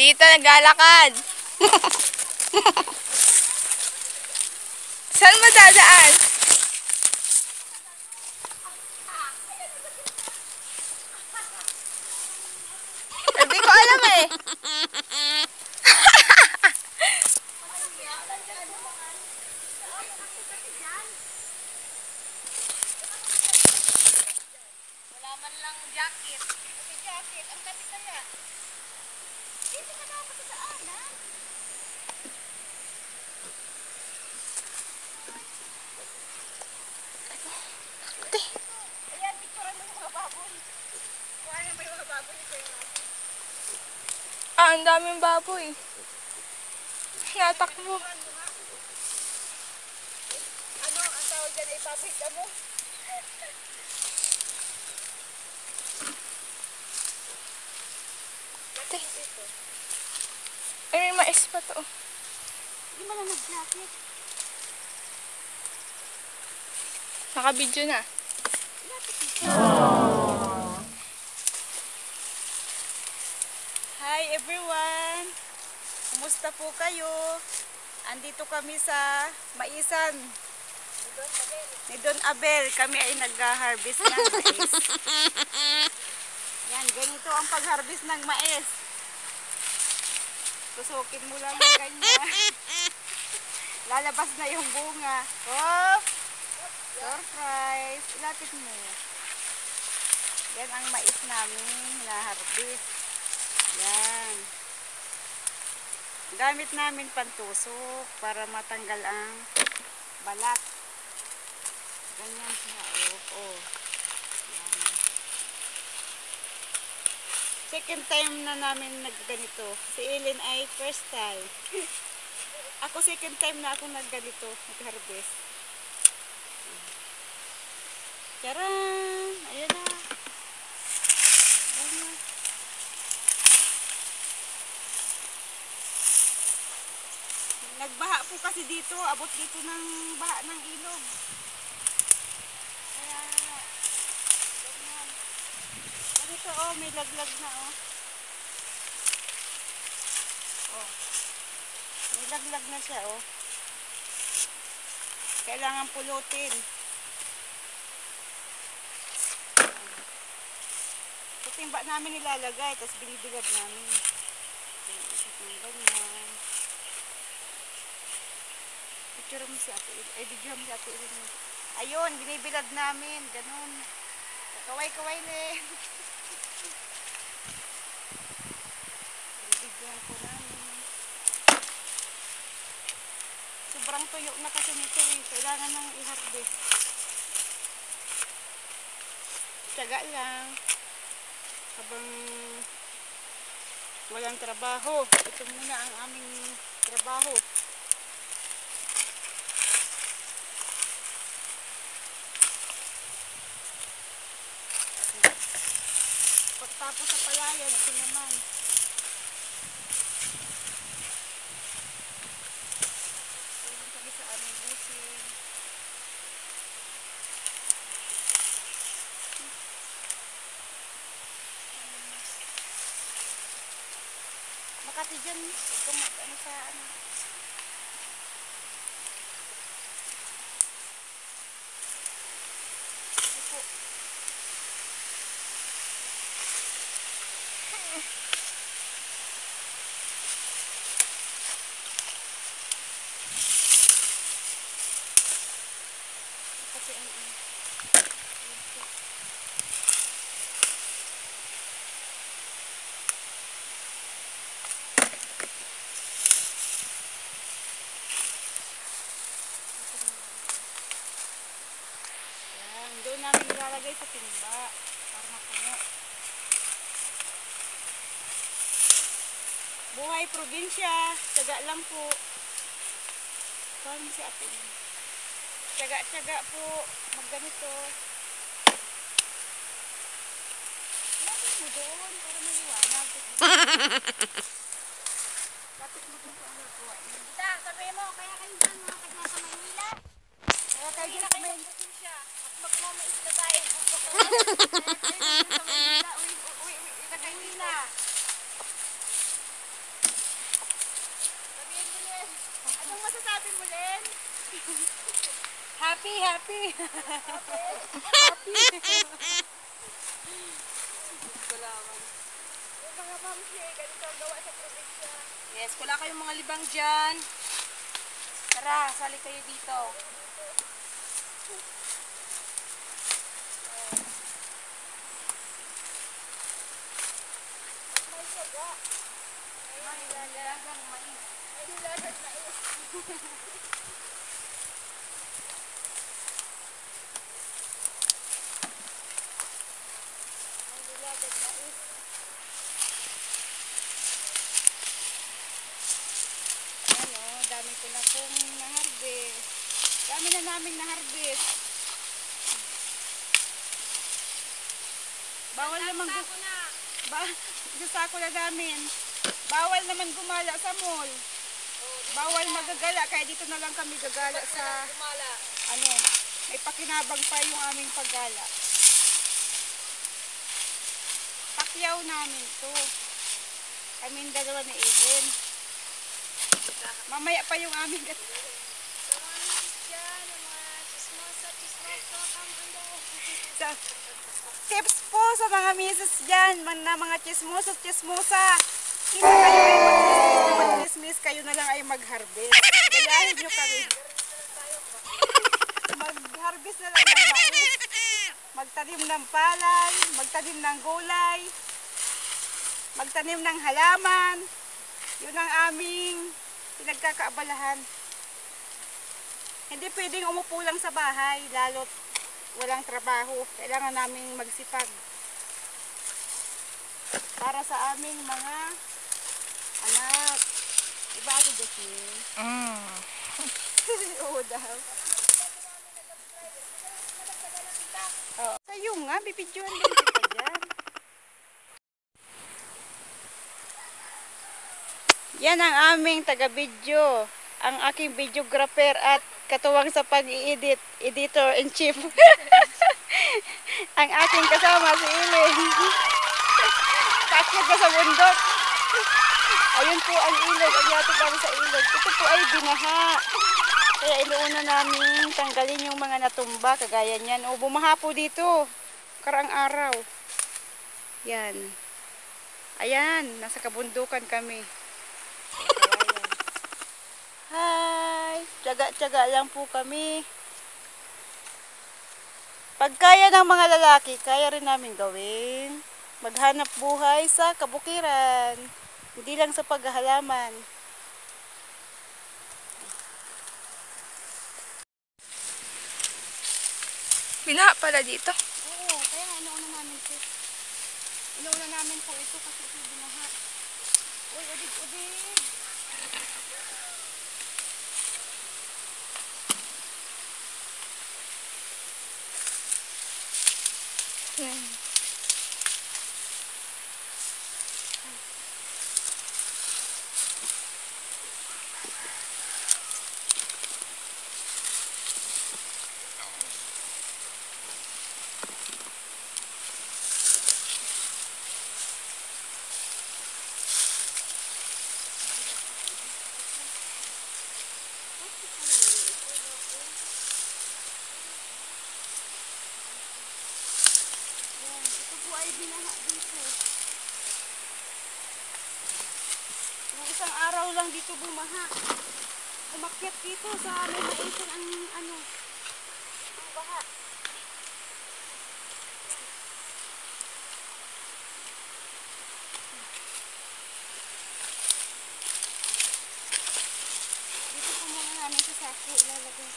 Dito naglalakad. Saan mo dadaan? Hindi ko alam eh. Wala man lang jacket. May jacket. Ang gabi kaya. Dito ka dapat sa daanan. Ayan, picturean mo yung mga baboy. Kuha na ba yung mga baboy ito yung natin? Ah, ang daming baboy. Natakbo. Ano, ang tawag dyan ay baboy ka mo? Ate. Ay, may mais pa to. Hindi mo na nag-jacket. Naka-video na. Hi everyone! Kumusta po kayo? Andito kami sa maisan ni Don Abel. Kami ay nag-harvest ng mais. Yan, ganito ang pag-harvest ng mais. Tusukin mo lang ng ganyan. Lalabas na yung bunga. Oh! Surprise! Ilapit mo. Yan ang mais namin na harvest. Yan. Gamit namin pantusok para matanggal ang balat. Ganyan siya. Oh. Yan. Second time na namin nagganito. Si Ellen ay first time. Ako second time na ako nagganito, nag-harvest. Charan! Ayan na. Ayan na. Nagbaha po kasi dito. Abot dito ng baha ng ilog. Kaya, ganyan. Ganito oh, may laglag na oh. Oh. May laglag na siya oh. Kailangan pulutin. Sa timba namin nilalagay, tapos binibilad namin. Ganyan. Picture mo si Ate Ilin. Ay, video mo si Ate Ilin. Ayun, binibilad namin. Ganun. Kaway-kaway na eh. Binibigyan ko namin. Sobrang tuyo na kasi nito eh. Kailangan nang i-harvest. Tiyaga lang. Habang walang trabaho. Ito muna ang aming trabaho. Pagtapos sa palayan, ito naman. Tulong kami sa aming busin. Makati dyan, ito ano sa ano. Ito po. Kasi ang doon namin ilalagay sa timba para mapuno. Buhay probinsya, tiyaga lang po. Paano si Ate? Tiyaga-tiyaga po magganito. Lapit mo doon para maliwanag. Lapit mo doon para magawa niya. Ita, sabi mo, kaya kayo dyan mga taga sa Maynila. Kaya kayo dyan sa Maynila. At magmamais na tayo. Kaya kayo dyan sa Maynila. Uy, sa Maynila. sabi mo, Len? Happy, happy. Happy. Kulawan. Yung mga mamsi, ganito ang gawa sa probinsya. Yes, wala kayong mga libang dyan. Tara, sali kayo dito. May saga. May nilagang mais. May nilagang mais. May nilagang mais. Ano, dami ko na pong na-harvest. Dami na namin na-harvest. Bawal naman isang sako na namin. Bawal naman gumala sa mall. Bawal magagala, kaya dito na lang kami gagala sa ano, may pakinabang pa yung aming paggala. Pakyaw namin to. Kaming dalawa ni Eden. Mamaya pa yung aming sa tips po sa mga misis dyan, mga chismoso-chismosa. Hindi kayo ay mag-chismis, kayo na lang ay mag-harvest. Gayahin nyo kami. Mag-harvest na lang ng mais, magtanim ng palay, magtanim ng gulay, magtanim ng halaman. Yun ang aming pinagkakaabalahan. Hindi pwedeng umupo lang sa bahay, lalo't walang trabaho. Kailangan naming magsipag para sa aming mga anak. Diba ako, Jasmine? Oo daw. Oh. Sa'yo nga, bibidyoan din kita dyan. Yan ang aming taga-video. Ang aking videographer at katuwang sa pag-i-edit, editor-in-chief. Ang aking kasama si Ileng. Takot ka sa bundok. Ayun po ang ilog. Agyati kami sa ilog. Ito po ay binaha. Kaya inuuna namin tanggalin yung mga natumba. Kagaya niyan. O, bumaha po dito. Karang araw. Yan. Ayan. Nasa kabundukan kami. Hi! Tiyaga-tiyaga lang po kami. Pag kaya ng mga lalaki, kaya rin namin gawin. Maghanap buhay sa kabukiran. Hindi lang sa paghahalaman. Binaha pala dito. Oo, kaya nga inuuna namin po. Inuuna namin po ito kasi ito binaha. Uy, udig-udig! Ay binaha dito. Yung isang araw lang dito bumaha. Umakyat dito sa may maisin ang ano, ang baha. Dito po muna namin sa sako ilalagay.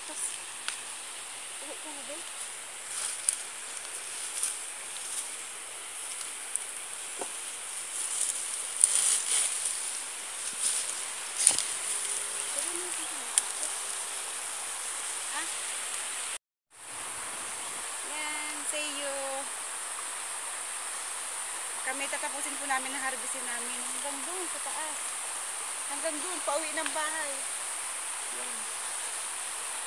Tapos, uwi ka na ba? Kami tatapusin po namin na harvestin namin hanggang doon sa taas. Hanggang doon, pauwi ng bahay. Yan.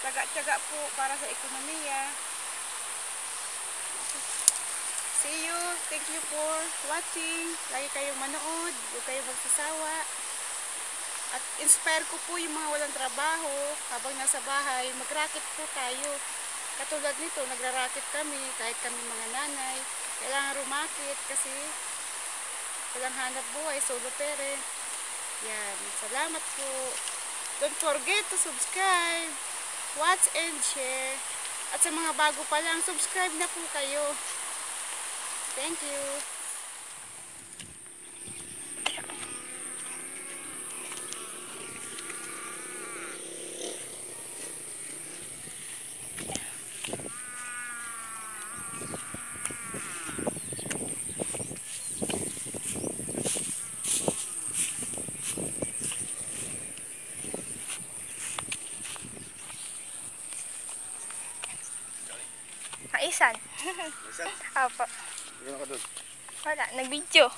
Tsaga-tsaga po para sa ekonomiya. See you. Thank you for watching. Lagi kayong manood. Huwag kayong magsasawa. At inspire ko po yung mga walang trabaho habang nasa bahay, mag-racket po tayo. Katulad nito, nagra-racket kami, kahit kami mga nanay. Kailangan rumakit kasi walang hanap buhay, solo parent. Yan, salamat po. Don't forget to subscribe, watch and share. At sa mga bago pa lang, subscribe na po kayo. Thank you. Maisan. Isan? Apo. Gano'n ka doon? Wala, nag-video.